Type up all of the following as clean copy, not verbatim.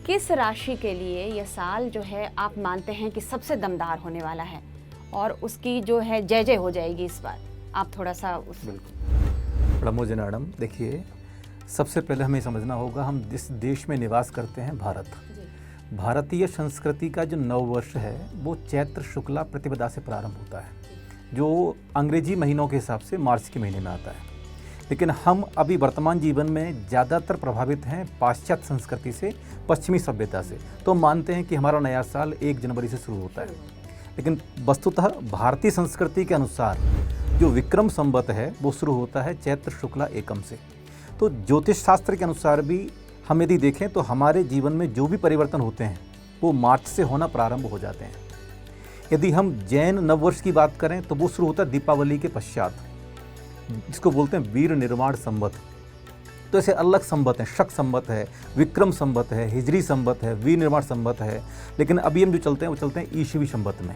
किस राशि के लिए ये साल जो है आप मानते हैं कि सबसे दमदार होने वाला है और उसकी जो है जय जय हो जाएगी इस बार? आप थोड़ा सा उस बिल्कुल प्रमोद मैडम, देखिए सबसे पहले हमें समझना होगा हम जिस देश में निवास करते हैं भारत, भारतीय संस्कृति का जो नववर्ष है वो चैत्र शुक्ला प्रतिपदा से प्रारंभ होता है, जो अंग्रेजी महीनों के हिसाब से मार्च के महीने में आता है। लेकिन हम अभी वर्तमान जीवन में ज़्यादातर प्रभावित हैं पाश्चात्य संस्कृति से, पश्चिमी सभ्यता से, तो मानते हैं कि हमारा नया साल 1 जनवरी से शुरू होता है। लेकिन वस्तुतः भारतीय संस्कृति के अनुसार जो विक्रम संवत है वो शुरू होता है चैत्र शुक्ला एकम से। तो ज्योतिष शास्त्र के अनुसार भी हम यदि देखें तो हमारे जीवन में जो भी परिवर्तन होते हैं वो मार्च से होना प्रारंभ हो जाते हैं। यदि हम जैन नववर्ष की बात करें तो वो शुरू होता है दीपावली के पश्चात, जिसको बोलते हैं वीर निर्माण संवत। तो ऐसे अलग संवत हैं, शक संवत है, विक्रम संवत है, हिजरी संवत है, वीर निर्माण संवत है। लेकिन अभी हम जो चलते हैं वो चलते हैं ईसवी संवत में,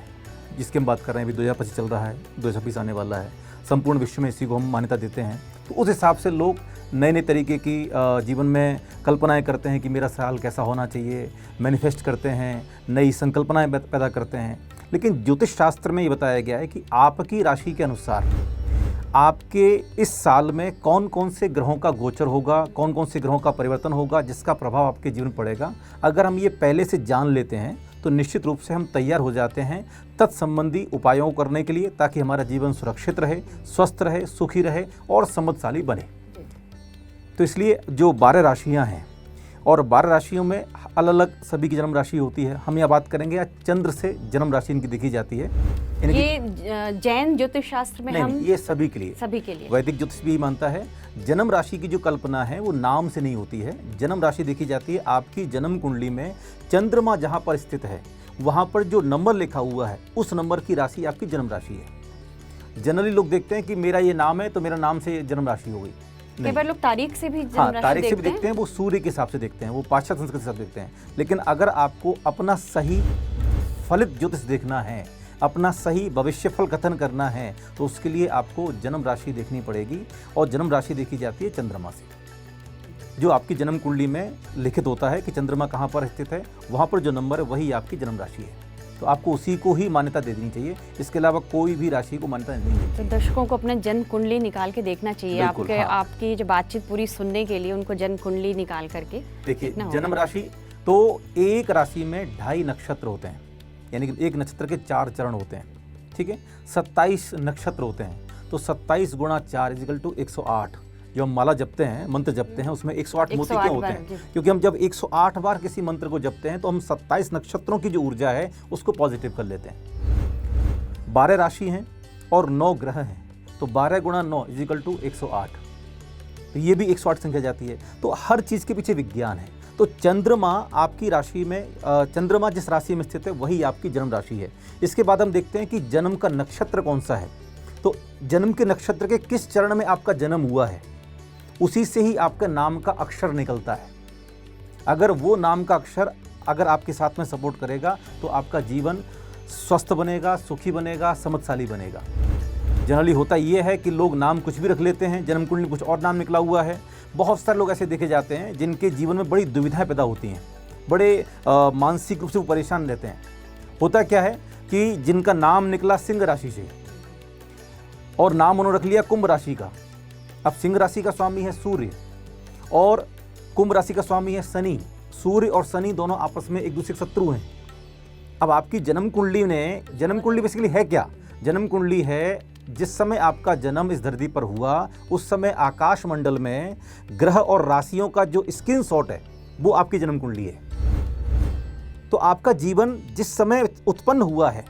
जिसकी हम बात कर रहे हैं। अभी 2025 चल रहा है, 2026 आने वाला है। संपूर्ण विश्व में इसी को हम मान्यता देते हैं। तो उस हिसाब से लोग नए नए तरीके की जीवन में कल्पनाएं करते हैं कि मेरा साल कैसा होना चाहिए, मैनिफेस्ट करते हैं, नई संकल्पनाएं पैदा करते हैं। लेकिन ज्योतिष शास्त्र में ये बताया गया है कि आपकी राशि के अनुसार आपके इस साल में कौन कौन से ग्रहों का गोचर होगा, कौन कौन से ग्रहों का परिवर्तन होगा, जिसका प्रभाव आपके जीवन पर पड़ेगा। अगर हम ये पहले से जान लेते हैं तो निश्चित रूप से हम तैयार हो जाते हैं तत्संबंधी उपायों करने के लिए, ताकि हमारा जीवन सुरक्षित रहे, स्वस्थ रहे, सुखी रहे और समृद्धशाली बने। तो इसलिए जो 12 राशियां हैं और 12 राशियों में अलग अलग सभी की जन्म राशि होती है। हम यहाँ बात करेंगे या चंद्र से जन्म राशि इनकी देखी जाती है। ये जैन ज्योतिष शास्त्र में नहीं, ये सभी के लिए वैदिक ज्योतिष भी मानता है। जन्म राशि की जो कल्पना है वो नाम से नहीं होती है। जन्म राशि देखी जाती है आपकी जन्म कुंडली में चंद्रमा जहाँ पर स्थित है वहाँ पर जो नंबर लिखा हुआ है उस नंबर की राशि आपकी जन्म राशि है। जनरली लोग देखते हैं कि मेरा ये नाम है तो मेरा नाम से जन्म राशि हो गई। कई बार लोग तारीख से भी तारीख से भी देखते हैं, वो सूर्य के हिसाब से देखते हैं, वो पाश्चात्य संस्कृति के हिसाब से देखते हैं। लेकिन अगर आपको अपना सही फलित ज्योतिष देखना है, अपना सही भविष्य फल कथन करना है, तो उसके लिए आपको जन्म राशि देखनी पड़ेगी। और जन्म राशि देखी जाती है चंद्रमा से, जो आपकी जन्म कुंडली में लिखित होता है कि चंद्रमा कहाँ पर स्थित है, वहाँ पर जो नंबर है वही आपकी जन्म राशि है। तो आपको उसी को ही मान्यता दे देनी चाहिए, इसके अलावा कोई भी राशि को मान्यता नहीं देनी चाहिए। तो दर्शकों को अपने जन्म कुंडली निकाल के देखना चाहिए। आपकी जो बातचीत पूरी सुनने के लिए उनको जन्म कुंडली निकाल करके देखिए। जन्म राशि तो एक राशि में 2.5 नक्षत्र होते हैं, यानी कि एक नक्षत्र के 4 चरण होते हैं, ठीक है। 27 नक्षत्र होते हैं, तो 27 गुणा 4 = 108। जो हम माला जपते हैं, मंत्र जपते हैं, उसमें 108 मोती क्यों होते हैं? क्योंकि हम जब 108 बार किसी मंत्र को जपते हैं तो हम 27 नक्षत्रों की जो ऊर्जा है उसको पॉजिटिव कर लेते हैं। 12 राशि हैं और 9 ग्रह हैं, तो 12 गुणा 9 = 108। तो ये भी 108 संख्या जाती है। तो हर चीज़ के पीछे विज्ञान है। तो चंद्रमा आपकी राशि में, चंद्रमा जिस राशि में स्थित है वही आपकी जन्म राशि है। इसके बाद हम देखते हैं कि जन्म का नक्षत्र कौन सा है। तो जन्म के नक्षत्र के किस चरण में आपका जन्म हुआ है उसी से ही आपका नाम का अक्षर निकलता है। अगर वो नाम का अक्षर अगर आपके साथ में सपोर्ट करेगा तो आपका जीवन स्वस्थ बनेगा, सुखी बनेगा, समृद्धशाली बनेगा। जनरली होता ये है कि लोग नाम कुछ भी रख लेते हैं, जन्म कुंडली कुछ और नाम निकला हुआ है। बहुत सारे लोग ऐसे देखे जाते हैं जिनके जीवन में बड़ी दुविधाएं पैदा होती हैं, बड़े मानसिक रूप से वो परेशान रहते हैं। होता क्या है कि जिनका नाम निकला सिंह राशि से और नाम उन्होंने रख लिया कुंभ राशि का। अब सिंह राशि का स्वामी है सूर्य और कुंभ राशि का स्वामी है शनि। सूर्य और शनि दोनों आपस में एक दूसरे के शत्रु हैं। अब आपकी जन्म कुंडली बेसिकली है क्या? जन्म कुंडली है जिस समय आपका जन्म इस धरती पर हुआ उस समय आकाश मंडल में ग्रह और राशियों का जो स्क्रीनशॉट है वो आपकी जन्म कुंडली है। तो आपका जीवन जिस समय उत्पन्न हुआ है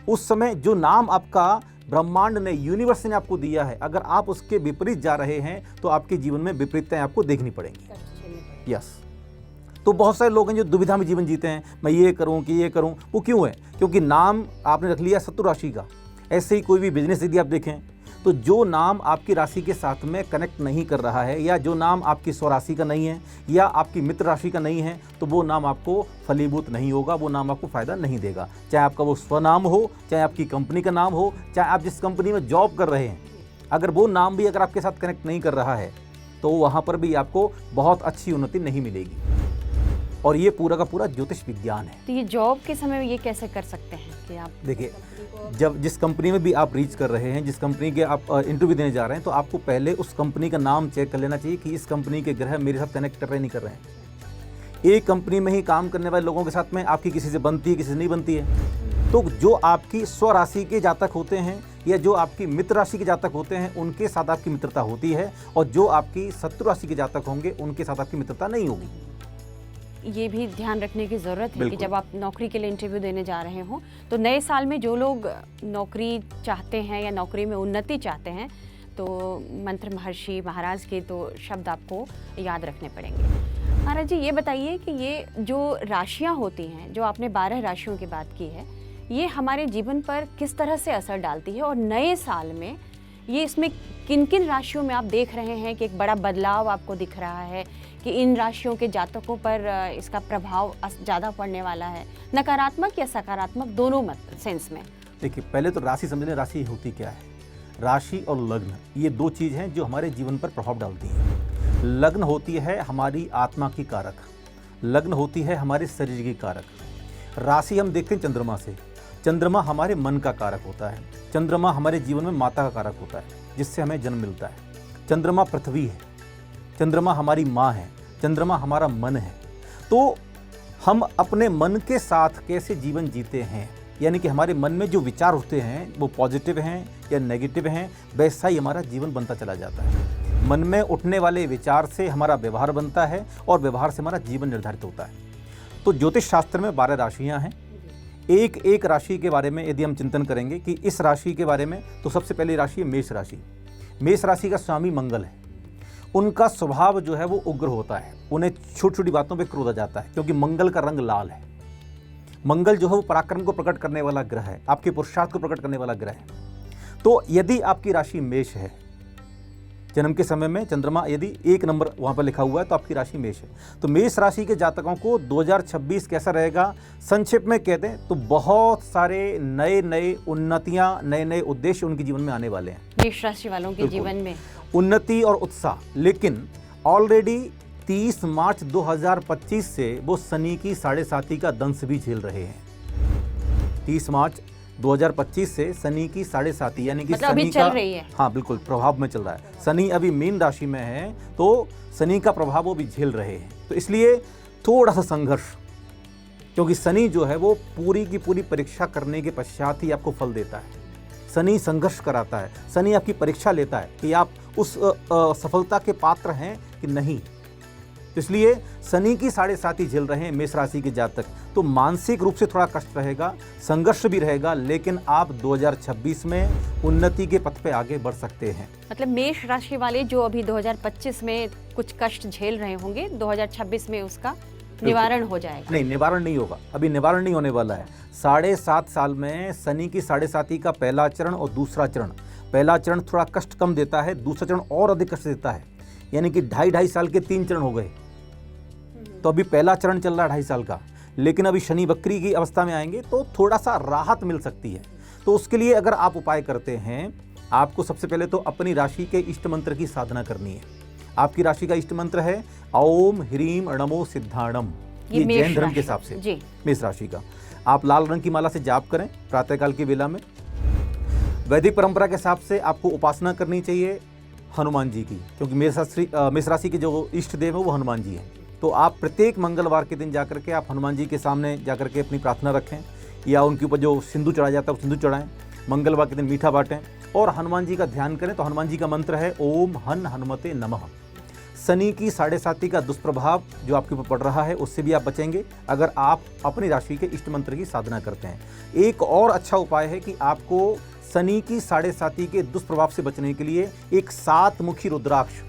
उस समय जो नाम आपका ब्रह्मांड ने, यूनिवर्स ने आपको दिया है, अगर आप उसके विपरीत जा रहे हैं तो आपके जीवन में विपरीतताएं आपको देखनी पड़ेंगी। यस। तो बहुत सारे लोग हैं जो दुविधा में जीवन जीते हैं, मैं ये करूं कि ये करूं। वो क्यों है? क्योंकि नाम आपने रख लिया शत्रु राशि का। ऐसे ही कोई भी बिजनेस यदि आप देखें तो जो नाम आपकी राशि के साथ में कनेक्ट नहीं कर रहा है या जो नाम आपकी स्वराशि का नहीं है या आपकी मित्र राशि का नहीं है तो वो नाम आपको फलीभूत नहीं होगा, वो नाम आपको फ़ायदा नहीं देगा। चाहे आपका वो स्वनाम हो, चाहे आपकी कंपनी का नाम हो, चाहे आप जिस कंपनी में जॉब कर रहे हैं, अगर वो नाम भी अगर आपके साथ कनेक्ट नहीं कर रहा है तो वहाँ पर भी आपको बहुत अच्छी उन्नति नहीं मिलेगी। और ये पूरा का पूरा ज्योतिष विज्ञान है। तो ये जॉब के समय में ये कैसे कर सकते हैं कि आप देखिए, जब जिस कंपनी में भी आप रीच कर रहे हैं, जिस कंपनी के आप इंटरव्यू देने जा रहे हैं, तो आपको पहले उस कंपनी का नाम चेक कर लेना चाहिए कि इस कंपनी के ग्रह मेरे साथ कनेक्ट कर रहे नहीं कर रहे हैं। एक कंपनी में ही काम करने वाले लोगों के साथ में आपकी किसी से बनती है, किसी से नहीं बनती है। तो जो आपकी स्वराशि के जातक होते हैं या जो आपकी मित्र राशि के जातक होते हैं, उनके साथ आपकी मित्रता होती है, और जो आपकी शत्रु राशि के जातक होंगे उनके साथ आपकी मित्रता नहीं होगी। ये भी ध्यान रखने की ज़रूरत है कि बिल्कुल। जब आप नौकरी के लिए इंटरव्यू देने जा रहे हो, तो नए साल में जो लोग नौकरी चाहते हैं या नौकरी में उन्नति चाहते हैं, तो मंत्र महर्षि महाराज के तो शब्द आपको याद रखने पड़ेंगे। महाराज जी, ये बताइए कि ये जो राशियाँ होती हैं, जो आपने 12 राशियों की बात की है, ये हमारे जीवन पर किस तरह से असर डालती है, और नए साल में ये इसमें किन किन राशियों में आप देख रहे हैं कि एक बड़ा बदलाव आपको दिख रहा है कि इन राशियों के जातकों पर इसका प्रभाव ज़्यादा पड़ने वाला है, नकारात्मक या सकारात्मक दोनों मत सेंस में? देखिए, पहले तो राशि समझ लें, राशि होती क्या है। राशि और लग्न, ये दो चीज़ हैं जो हमारे जीवन पर प्रभाव डालती हैं। लग्न होती है हमारी आत्मा की कारक, लग्न होती है हमारे शरीर की कारक। राशि हम देखते हैं चंद्रमा से। चंद्रमा हमारे मन का कारक होता है। चंद्रमा हमारे जीवन में माता का कारक होता है, जिससे हमें जन्म मिलता है। चंद्रमा पृथ्वी है, चंद्रमा हमारी माँ है, चंद्रमा हमारा मन है। तो हम अपने मन के साथ कैसे जीवन जीते हैं, यानी कि हमारे मन में जो विचार होते हैं वो पॉजिटिव हैं या नेगेटिव हैं, वैसा ही हमारा जीवन बनता चला जाता है। मन में उठने वाले विचार से हमारा व्यवहार बनता है और व्यवहार से हमारा जीवन निर्धारित होता है। तो ज्योतिष शास्त्र में 12 राशियाँ हैं। एक एक राशि के बारे में यदि हम चिंतन करेंगे कि इस राशि के बारे में, तो सबसे पहली राशि है मेष राशि। मेष राशि का स्वामी मंगल है। उनका स्वभाव जो है वो उग्र होता है, उन्हें छोटी छोटी बातों पे क्रोध आ जाता है, क्योंकि मंगल का रंग लाल है। मंगल जो है वो पराक्रम को प्रकट करने वाला ग्रह है, आपके पुरुषार्थ को प्रकट करने वाला ग्रह है। तो यदि आपकी राशि मेष है, जन्म के समय में चंद्रमा यदि 1 नंबर वहाँ पर लिखा हुआ है, तो आपकी राशि मेष है। तो मेष राशि के जातकों को 2026 कैसा रहेगा, संक्षेप में कहते हैं तो बहुत सारे नए नए उन्नतियाँ, नए नए उद्देश्य उनके जीवन में आने वाले हैं। मेष राशि वालों के जीवन में उन्नति और उत्साह। लेकिन ऑलरेडी 30 मार्च 2025 से वो शनि की 7.5 का दंश भी झेल रहे हैं। 30 मार्च 2025 से शनि की 7.5, यानी कि मतलब अभी शनि चल रही है। हाँ बिल्कुल, प्रभाव में चल रहा है। शनि अभी मीन राशि में है, तो शनि का प्रभाव वो भी झेल रहे हैं। तो इसलिए थोड़ा सा संघर्ष, क्योंकि शनि जो है वो पूरी की पूरी परीक्षा करने के पश्चात ही आपको फल देता है। शनि संघर्ष कराता है, शनि आपकी परीक्षा लेता है कि आप उस सफलता के पात्र हैं कि नहीं। इसलिए शनि की 7.5 झेल रहे हैं मेष राशि के जातक। तो मानसिक रूप से थोड़ा कष्ट रहेगा, संघर्ष भी रहेगा, लेकिन आप 2026 में उन्नति के पथ पे आगे बढ़ सकते हैं। मतलब मेष राशि वाले जो अभी 2025 में कुछ कष्ट झेल रहे होंगे, 2026 में उसका निवारण हो जाएगा। नहीं, निवारण नहीं होगा, अभी निवारण नहीं होने वाला है। 7.5 साल में शनि की 7.5 का पहला चरण और दूसरा चरण, पहला चरण थोड़ा कष्ट कम देता है, दूसरा चरण और अधिक कष्ट देता है, यानी कि 2.5 साल के 3 चरण हो गए। तो अभी पहला चरण चल रहा है 2.5 साल का, लेकिन अभी शनि वक्री की अवस्था में आएंगे तो थोड़ा सा राहत मिल सकती है। तो उसके लिए अगर आप उपाय करते हैं, आपको सबसे पहले तो अपनी राशि के इष्ट मंत्र की साधना करनी है। आपकी राशि का इष्ट मंत्र है ओम ह्रीम नमो सिद्धाणम। ये जैन धर्म के हिसाब से मेष राशि का। आप लाल रंग की माला से जाप करें प्रातःकाल की वेला में। वैदिक परंपरा के हिसाब से आपको उपासना करनी चाहिए हनुमान जी की, क्योंकि मेष राशि के जो इष्ट देव है वो हनुमान जी हैं। तो आप प्रत्येक मंगलवार के दिन जाकर के आप हनुमान जी के सामने जाकर के अपनी प्रार्थना रखें, या उनके ऊपर जो सिंदूर चढ़ाया जाता है वो सिंदूर चढ़ाएं। मंगलवार के दिन मीठा बांटें और हनुमान जी का ध्यान करें। तो हनुमान जी का मंत्र है ओम हन हनुमते नमः। शनि की 7.5 का दुष्प्रभाव जो आपके ऊपर पड़ रहा है उससे भी आप बचेंगे अगर आप अपनी राशि के इष्ट मंत्र की साधना करते हैं। एक और अच्छा उपाय है कि आपको शनि की 7.5 के दुष्प्रभाव से बचने के लिए एक 7 मुखी रुद्राक्ष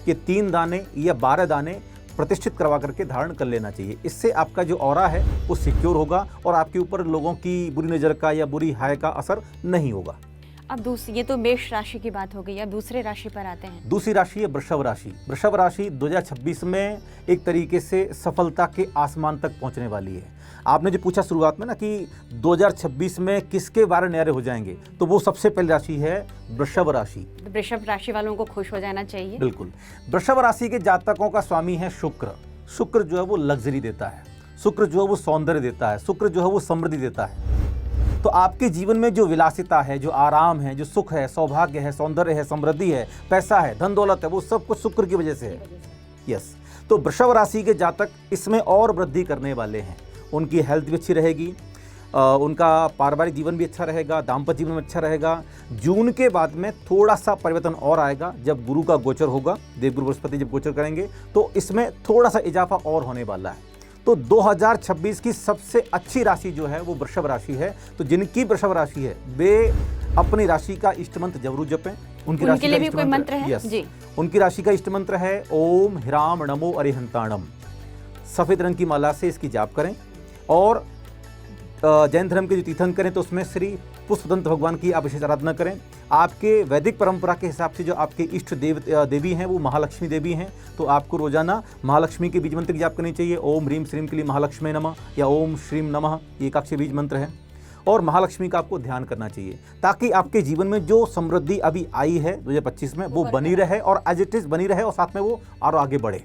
के 3 दाने या 12 दाने प्रतिष्ठित करवा करके धारण कर लेना चाहिए। इससे आपका जो ऑरा है वो सिक्योर होगा और आपके ऊपर लोगों की बुरी नज़र का या बुरी हाय का असर नहीं होगा। अब ये तो मेष राशि की बात हो गई, अब दूसरे राशि पर आते हैं। दूसरी राशि है वृषभ राशि। वृषभ राशि 2026 में एक तरीके से सफलता के आसमान तक पहुंचने वाली है। आपने जो पूछा शुरुआत में ना कि 2026 में किसके बारे न्यारे हो जाएंगे, तो वो सबसे पहली राशि है वृषभ राशि। वृषभ राशि वालों को खुश हो जाना चाहिए। बिल्कुल। वृषभ राशि के जातकों का स्वामी है शुक्र। शुक्र जो है वो लग्जरी देता है, शुक्र जो है वो सौंदर्य देता है, शुक्र जो है वो समृद्धि देता है। तो आपके जीवन में जो विलासिता है, जो आराम है, जो सुख है, सौभाग्य है, सौंदर्य है, समृद्धि है, पैसा है, धन दौलत है, वो सब कुछ शुक्र की वजह से है। यस, तो वृषभ राशि के जातक इसमें और वृद्धि करने वाले हैं। उनकी हेल्थ भी अच्छी रहेगी, उनका पारिवारिक जीवन भी अच्छा रहेगा, दाम्पत्य जीवन में अच्छा रहेगा। जून के बाद में थोड़ा सा परिवर्तन और आएगा जब गुरु का गोचर होगा, देवगुरु बृहस्पति जब गोचर करेंगे तो इसमें थोड़ा सा इजाफा और होने वाला है। तो 2026 की सबसे अच्छी राशि जो है वो वृषभ राशि है। तो जिनकी वृषभ राशि है वे अपनी राशि का इष्ट मंत्र जरूर जपें। उनके लिए भी कोई मंत्र है? जी, उनकी राशि का इष्ट मंत्र है ओम ह्राम नमो अरिहंताणम। सफेद रंग की माला से इसकी जाप करें। और जैन धर्म के जो तीर्थंकर करें तो उसमें श्री पुष्पदंत भगवान की आप विशेष आराधना करें। आपके वैदिक परंपरा के हिसाब से जो आपके इष्ट देवी हैं वो महालक्ष्मी देवी हैं, तो आपको रोजाना महालक्ष्मी के बीज मंत्र की जाप करनी चाहिए। ओम ह्रीम श्रीम के लिए महालक्ष्मी नमः या ओम श्रीम नमः, ये एकाक्षरी बीज मंत्र है। और महालक्ष्मी का आपको ध्यान करना चाहिए ताकि आपके जीवन में जो समृद्धि अभी आई है 2025 में वो बनी रहे और एज इट इज बनी रहे और साथ में वो और आगे बढ़े।